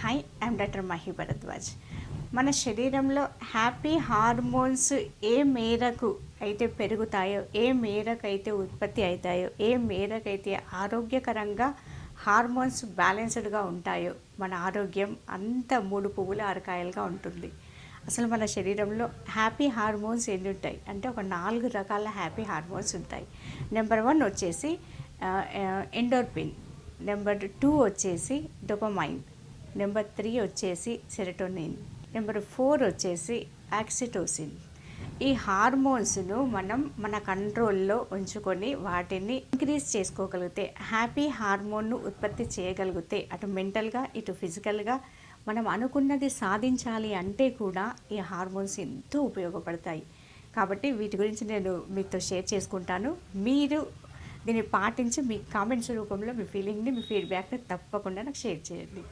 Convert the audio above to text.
Hi, I'm doctor Mahi Bharadwaj. మన శరీరంలో happy hormones ఏ మేరకు అయితే పెరుగుతాయో, ఏ మేరకు అయితే ఉత్పత్తి అవుతాయో, ఏ మేరకైతే ఆరోగ్యకరంగా హార్మోన్స్ బ్యాలెన్స్డ్గా ఉంటాయో మన ఆరోగ్యం అంత 3 పువ్వుల 6 కాయలుగా ఉంటుంది. అసలు మన శరీరంలో హ్యాపీ హార్మోన్స్ ఎన్ని ఉంటాయి అంటే ఒక 4 రకాల హ్యాపీ హార్మోన్స్ ఉంటాయి. నెంబర్ 1 వచ్చేసి ఎండోర్ఫిన్, నెంబర్ 2 వచ్చేసి డోపమైన్, నెంబర్ 3 వచ్చేసి సెరటోనిన్, నెంబర్ 4 వచ్చేసి ఆక్సిటోసిన్. ఈ హార్మోన్స్ను మనం మన కంట్రోల్లో ఉంచుకొని వాటిని ఇంక్రీజ్ చేసుకోగలిగితే, హ్యాపీ హార్మోన్ను ఉత్పత్తి చేయగలిగితే, అటు మెంటల్గా ఇటు ఫిజికల్గా మనం అనుకున్నది సాధించాలి అంటే కూడా ఈ హార్మోన్స్ ఎంతో ఉపయోగపడతాయి. కాబట్టి వీటి గురించి నేను మీతో షేర్ చేసుకుంటాను. మీరు దీన్ని పాటించి మీ కామెంట్స్ రూపంలో మీ ఫీలింగ్ని, మీ ఫీడ్బ్యాక్ని తప్పకుండా నాకు షేర్ చేయండి.